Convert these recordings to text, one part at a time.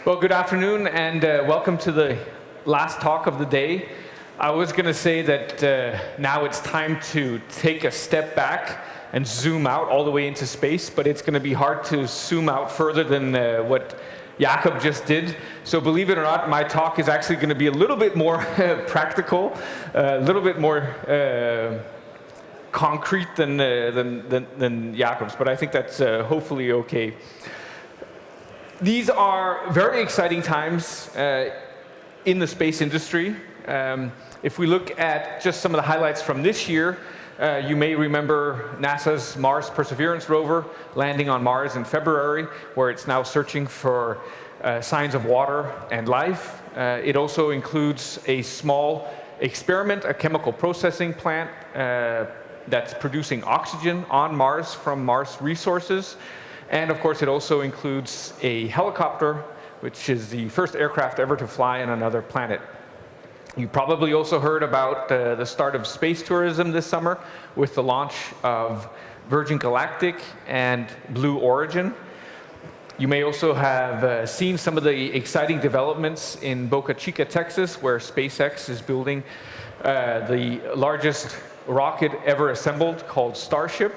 Well, good afternoon and welcome to the last talk of the day. I was going to say that now it's time to take a step back and zoom out all the way into space, but it's going to be hard to zoom out further than what Jakob just did. So believe it or not, my talk is actually going to be a little bit more practical, a little bit more concrete than Jakob's, but I think that's hopefully okay. These are very exciting times in the space industry. If we look at just some of the highlights from this year, you may remember NASA's Mars Perseverance rover landing on Mars in February, where it's now searching for signs of water and life. It also includes a small experiment, a chemical processing plant that's producing oxygen on Mars from Mars resources. And of course, it also includes a helicopter, which is the first aircraft ever to fly on another planet. You probably also heard about the start of space tourism this summer with the launch of Virgin Galactic and Blue Origin. You may also have seen some of the exciting developments in Boca Chica, Texas, where SpaceX is building the largest rocket ever assembled called Starship.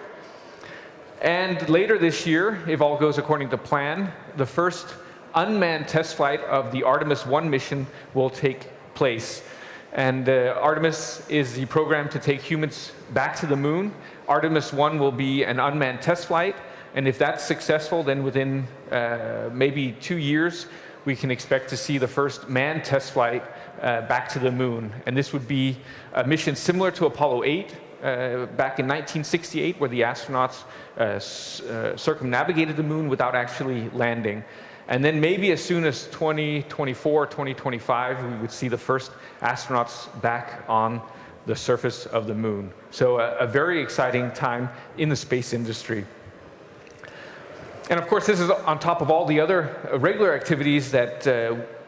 And later this year, if all goes according to plan, the first unmanned test flight of the Artemis 1 mission will take place. And Artemis is the program to take humans back to the moon. Artemis 1 will be an unmanned test flight, and if that's successful, then within maybe 2 years, we can expect to see the first manned test flight back to the moon. And this would be a mission similar to Apollo 8, back in 1968, where the astronauts circumnavigated the moon without actually landing. And then maybe as soon as 2024, 2025, we would see the first astronauts back on the surface of the moon. So a very exciting time in the space industry. And of course, this is on top of all the other regular activities that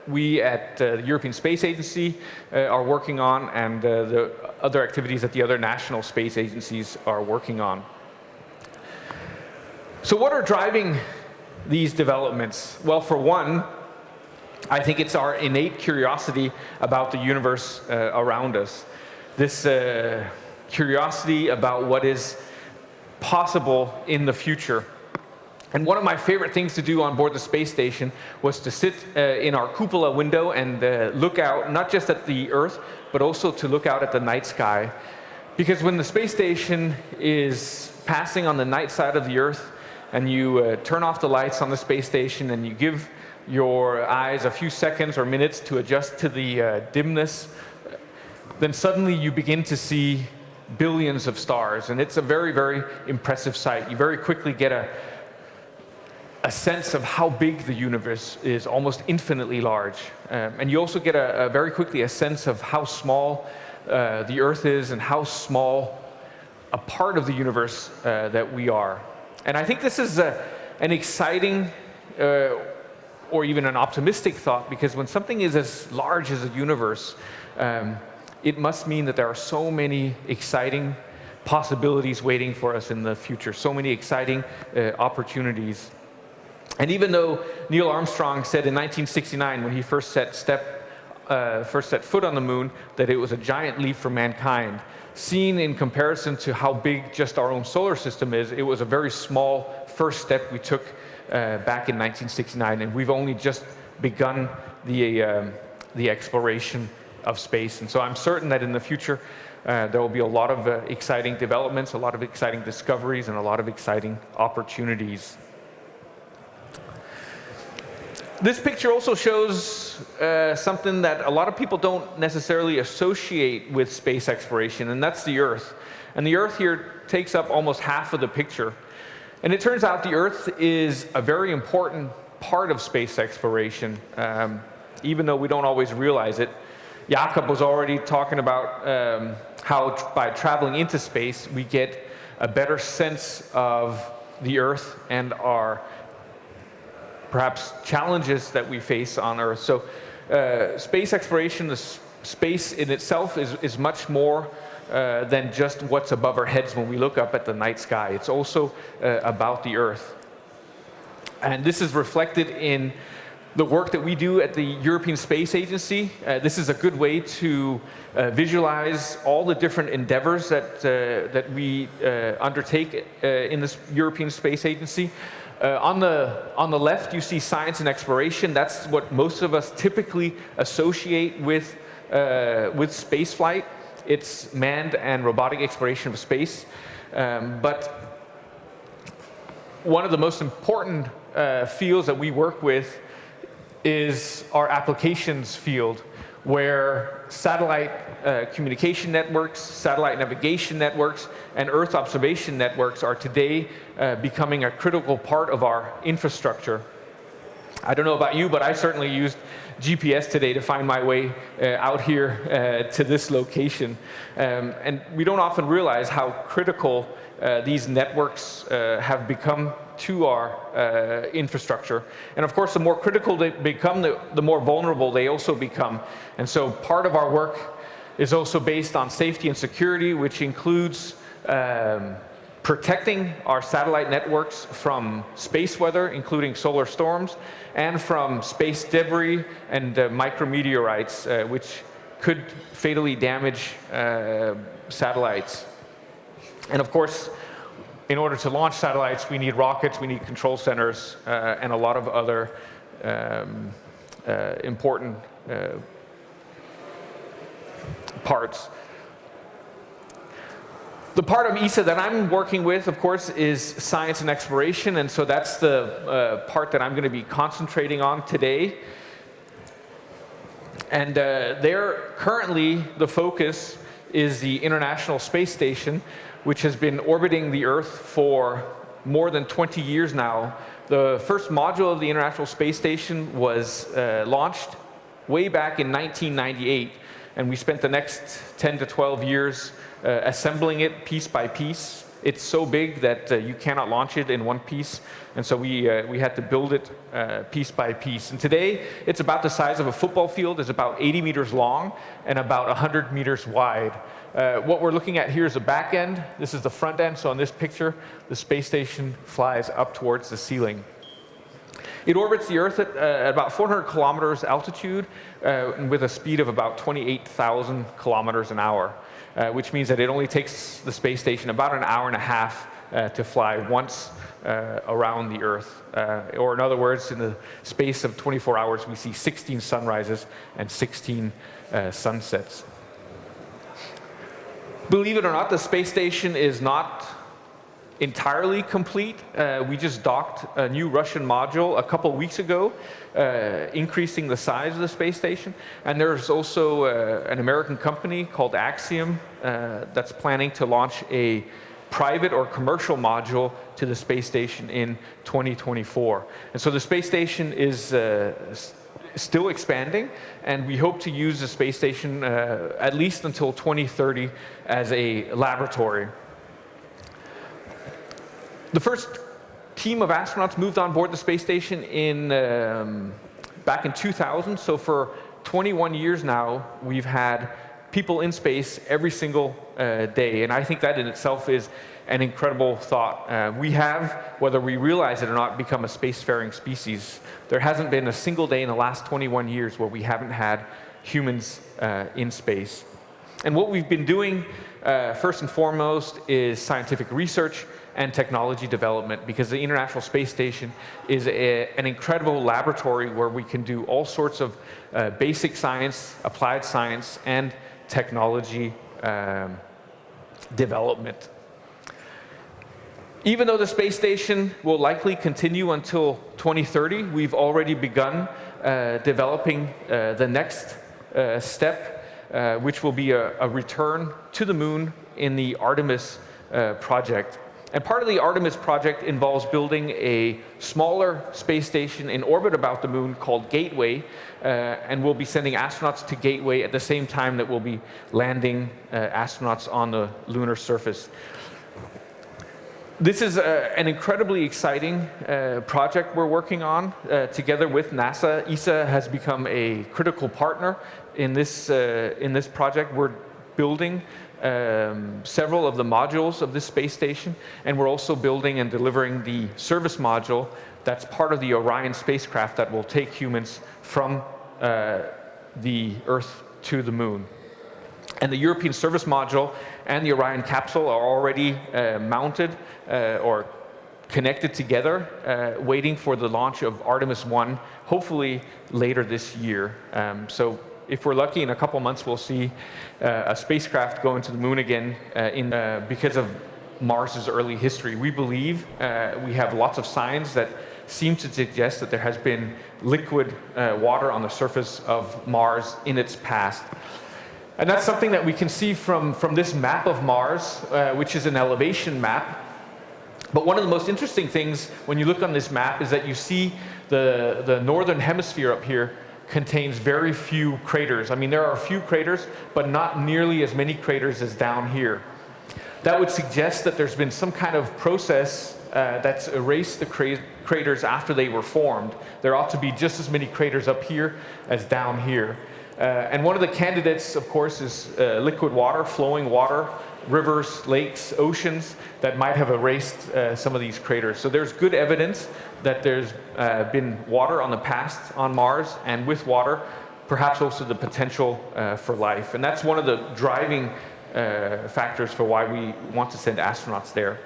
we at the European Space Agency are working on, and the other activities that the other national space agencies are working on. So what are driving these developments? Well, for one, I think it's our innate curiosity about the universe around us. This curiosity about what is possible in the future. And one of my favorite things to do on board the space station was to sit in our cupola window and look out, not just at the Earth, but also to look out at the night sky. Because when the space station is passing on the night side of the Earth, and you turn off the lights on the space station, and you give your eyes a few seconds or minutes to adjust to the dimness, then suddenly you begin to see billions of stars. And it's a very, very impressive sight. You very quickly get a sense of how big the universe is, almost infinitely large. And you also get very quickly a sense of how small the Earth is and how small a part of the universe that we are. And I think this is an exciting or even an optimistic thought, because when something is as large as a universe, it must mean that there are so many exciting possibilities waiting for us in the future, so many exciting opportunities. And even though Neil Armstrong said in 1969, when he first set foot on the moon, that it was a giant leap for mankind, seen in comparison to how big just our own solar system is, it was a very small first step we took back in 1969, and we've only just begun the exploration of space. And so I'm certain that in the future there will be a lot of exciting developments, a lot of exciting discoveries, and a lot of exciting opportunities. This picture also shows something that a lot of people don't necessarily associate with space exploration, and that's the Earth. And the Earth here takes up almost half of the picture. And it turns out the Earth is a very important part of space exploration, even though we don't always realize it. Jakob was already talking about how by traveling into space, we get a better sense of the Earth and our perhaps challenges that we face on Earth. So space exploration, the space in itself is much more than just what's above our heads when we look up at the night sky. It's also about the Earth. And this is reflected in the work that we do at the European Space Agency. This is a good way to visualize all the different endeavors that we undertake in this European Space Agency. On the left, you see science and exploration. That's what most of us typically associate with spaceflight. It's manned and robotic exploration of space. But one of the most important fields that we work with is our applications field, where satellite communication networks, satellite navigation networks, and Earth observation networks are today becoming a critical part of our infrastructure. I don't know about you, but I certainly used GPS today to find my way out here to this location. And we don't often realize how critical these networks have become to our infrastructure. And of course, the more critical they become, the more vulnerable they also become. And so part of our work is also based on safety and security, which includes protecting our satellite networks from space weather, including solar storms, and from space debris and micrometeorites, which could fatally damage satellites. And of course, in order to launch satellites, we need rockets, we need control centers, and a lot of other important parts. The part of ESA that I'm working with, of course, is science and exploration, and so that's the part that I'm going to be concentrating on today. And there, currently, the focus is the International Space Station, which has been orbiting the Earth for more than 20 years now. The first module of the International Space Station was launched way back in 1998, and we spent the next 10 to 12 years assembling it piece by piece. It's so big that you cannot launch it in one piece, and so we had to build it piece by piece. And today, it's about the size of a football field. It's about 80 meters long and about 100 meters wide. What we're looking at here is the back end. This is the front end. So on this picture, the space station flies up towards the ceiling. It orbits the Earth at about 400 kilometers altitude with a speed of about 28,000 kilometers an hour, which means that it only takes the space station about an hour and a half to fly once around the Earth. Or in other words, in the space of 24 hours, we see 16 sunrises and 16 sunsets. Believe it or not, the space station is not entirely complete. We just docked a new Russian module a couple weeks ago, increasing the size of the space station. And there's also an American company called Axiom that's planning to launch a private or commercial module to the space station in 2024. And so the space station is still expanding, and we hope to use the space station at least until 2030 as a laboratory. The first team of astronauts moved on board the space station back in 2000, so for 21 years now, we've had people in space every single day, and I think that in itself is an incredible thought. We have, whether we realize it or not, become a spacefaring species. There hasn't been a single day in the last 21 years where we haven't had humans in space. And what we've been doing, first and foremost, is scientific research and technology development, because the International Space Station is an incredible laboratory where we can do all sorts of basic science, applied science, and technology development. Even though the space station will likely continue until 2030, we've already begun developing the next step, which will be a return to the moon in the Artemis project. And part of the Artemis project involves building a smaller space station in orbit about the moon called Gateway, and we'll be sending astronauts to Gateway at the same time that we'll be landing astronauts on the lunar surface. This is an incredibly exciting project we're working on together with NASA. ESA has become a critical partner in this project. We're building several of the modules of this space station, and we're also building and delivering the service module that's part of the Orion spacecraft that will take humans from the Earth to the Moon. And the European service module and the Orion capsule are already mounted or connected together, waiting for the launch of Artemis 1, hopefully later this year. So if we're lucky, in a couple months, we'll see a spacecraft going to the Moon again because of Mars's early history. We believe we have lots of signs that seem to suggest that there has been liquid water on the surface of Mars in its past. And that's something that we can see from this map of Mars, which is an elevation map. But one of the most interesting things when you look on this map is that you see the northern hemisphere up here contains very few craters. I mean, there are a few craters, but not nearly as many craters as down here. That would suggest that there's been some kind of process that's erased the craters after they were formed. There ought to be just as many craters up here as down here. And one of the candidates, of course, is liquid water, flowing water, rivers, lakes, oceans that might have erased some of these craters. So there's good evidence that there's been water on the past on Mars, and with water, perhaps also the potential for life. And that's one of the driving factors for why we want to send astronauts there.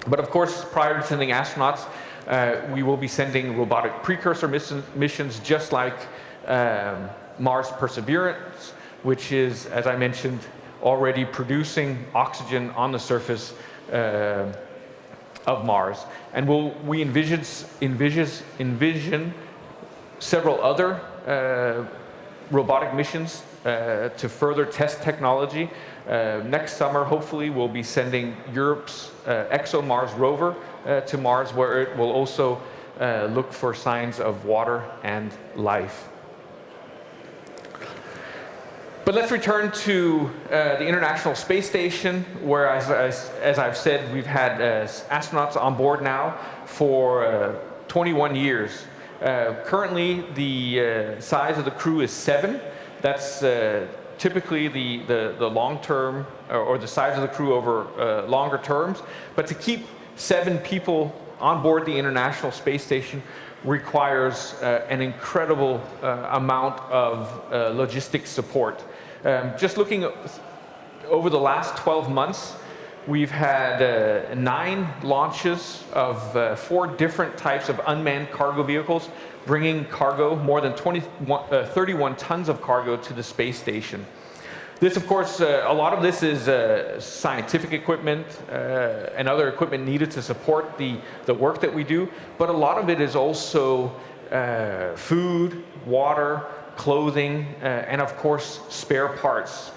But of course, prior to sending astronauts, we will be sending robotic precursor missions just like Mars Perseverance, which is, as I mentioned, already producing oxygen on the surface of Mars. And we envision several other robotic missions to further test technology. Next summer, hopefully, we'll be sending Europe's ExoMars rover to Mars, where it will also look for signs of water and life. But let's return to the International Space Station, where, as I've said, we've had astronauts on board now for 21 years. Currently, the size of the crew is 7. That's typically the long-term, or the size of the crew over longer terms. But to keep 7 people on board the International Space Station requires an incredible amount of logistic support. Just looking over the last 12 months, we've had 9 launches of 4 different types of unmanned cargo vehicles, bringing cargo, more than 31 tons of cargo to the space station. This, of course, a lot of this is scientific equipment and other equipment needed to support the work that we do, but a lot of it is also food, water, clothing, and of course, spare parts.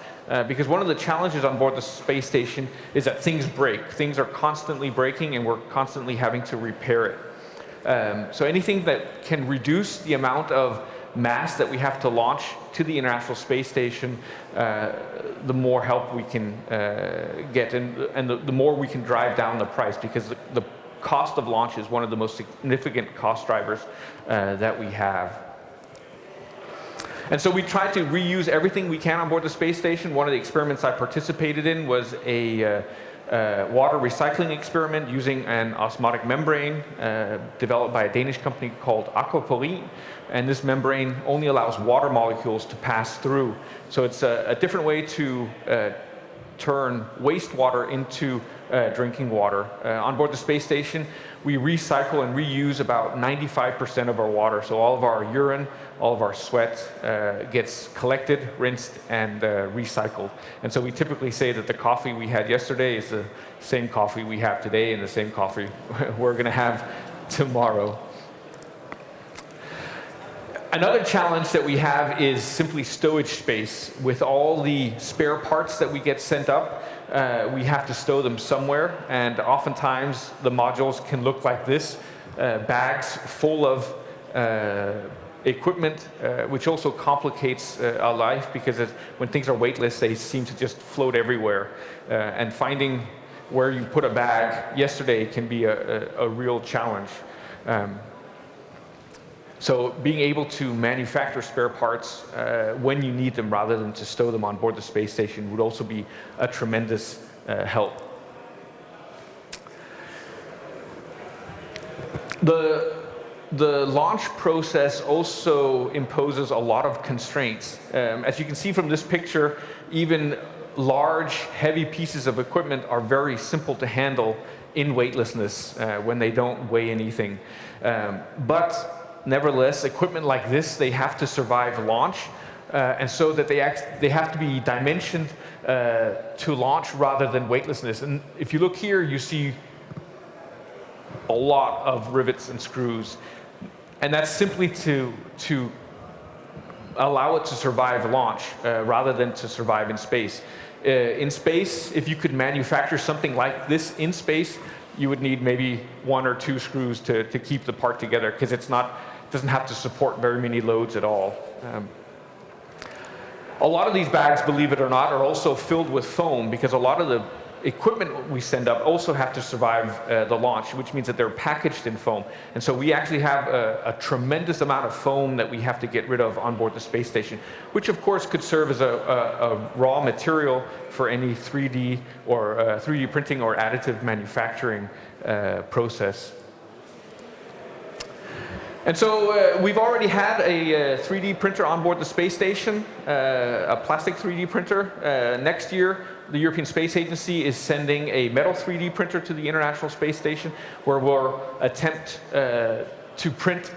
Because one of the challenges on board the space station is that things break. Things are constantly breaking, and we're constantly having to repair it. So anything that can reduce the amount of mass that we have to launch to the International Space Station, the more help we can get, and the more we can drive down the price, because the cost of launch is one of the most significant cost drivers that we have. And so we try to reuse everything we can on board the space station. One of the experiments I participated in was a water recycling experiment using an osmotic membrane developed by a Danish company called Aquaporin. And this membrane only allows water molecules to pass through. So it's a different way to turn wastewater into drinking water. On board the space station, we recycle and reuse about 95% of our water. So all of our urine, all of our sweat gets collected, rinsed, and recycled. And so we typically say that the coffee we had yesterday is the same coffee we have today and the same coffee we're going to have tomorrow. Another challenge that we have is simply stowage space. With all the spare parts that we get sent up, we have to stow them somewhere, and oftentimes the modules can look like this, bags full of equipment, which also complicates our life, because when things are weightless, they seem to just float everywhere. And finding where you put a bag yesterday can be a real challenge. So being able to manufacture spare parts when you need them rather than to stow them on board the space station would also be a tremendous help. The launch process also imposes a lot of constraints. As you can see from this picture, even large, heavy pieces of equipment are very simple to handle in weightlessness when they don't weigh anything. But nevertheless, equipment like this, they have to survive launch, and so that they have to be dimensioned to launch rather than weightlessness. And if you look here, you see a lot of rivets and screws. And that's simply to allow it to survive launch rather than to survive in space. In space, if you could manufacture something like this in space, you would need maybe 1 or 2 screws to keep the part together, because it doesn't have to support very many loads at all. A lot of these bags, believe it or not, are also filled with foam, because a lot of the equipment we send up also have to survive the launch, which means that they're packaged in foam. And so we actually have a tremendous amount of foam that we have to get rid of on board the space station, which of course could serve as a raw material for any 3D or 3D printing or additive manufacturing process. And so we've already had a 3D printer on board the space station, a plastic 3D printer. Next year, the European Space Agency is sending a metal 3D printer to the International Space Station, where we'll attempt to print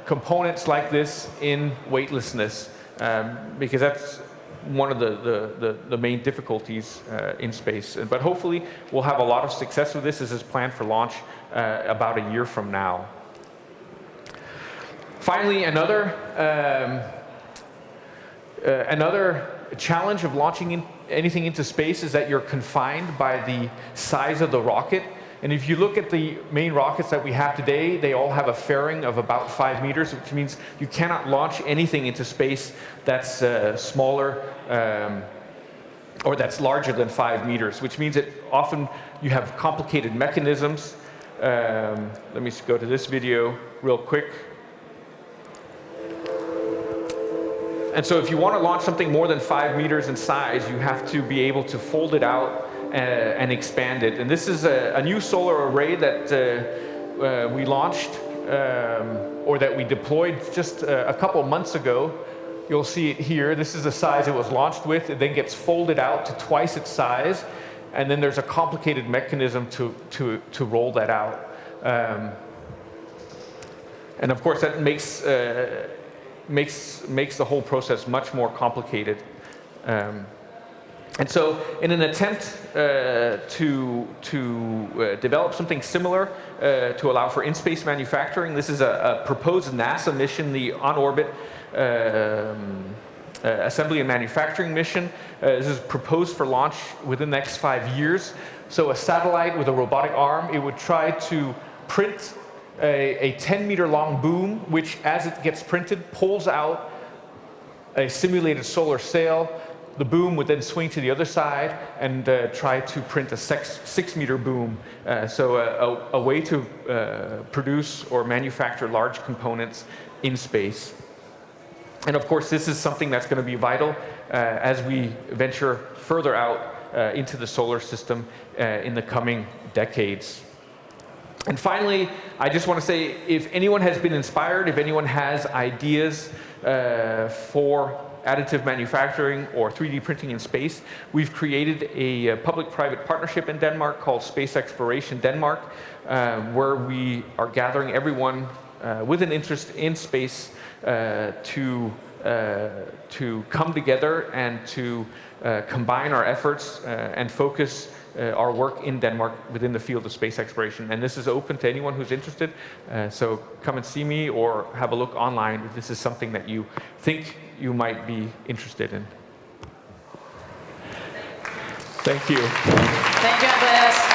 components like this in weightlessness, because that's one of the main difficulties in space. But hopefully, we'll have a lot of success with this. This is planned for launch about a year from now. Finally, another challenge of launching anything into space is that you're confined by the size of the rocket. And if you look at the main rockets that we have today, they all have a fairing of about 5 meters, which means you cannot launch anything into space that's smaller or that's larger than 5 meters, which means that often you have complicated mechanisms. Let me go to this video real quick. And so if you want to launch something more than 5 meters in size, you have to be able to fold it out and expand it. And this is a new solar array that we launched, or that we deployed just a couple months ago. You'll see it here. This is the size it was launched with. It then gets folded out to twice its size. And then there's a complicated mechanism to roll that out. And of course, that makes the whole process much more complicated. And so in an attempt to develop something similar to allow for in-space manufacturing, this is a proposed NASA mission, the On-Orbit Assembly and Manufacturing Mission. This is proposed for launch within the next 5 years. So a satellite with a robotic arm, it would try to print a 10-meter long boom, which, as it gets printed, pulls out a simulated solar sail. The boom would then swing to the other side and try to print a 6-meter boom. So a way to produce or manufacture large components in space. And of course, this is something that's going to be vital as we venture further out into the solar system in the coming decades. And finally, I just want to say, if anyone has been inspired, if anyone has ideas for additive manufacturing or 3D printing in space, we've created a public-private partnership in Denmark called Space Exploration Denmark, where we are gathering everyone with an interest in space to come together and to combine our efforts and focus our work in Denmark within the field of space exploration. And this is open to anyone who's interested. So come and see me or have a look online if this is something that you think you might be interested in. Thank you. Thank you, Andreas.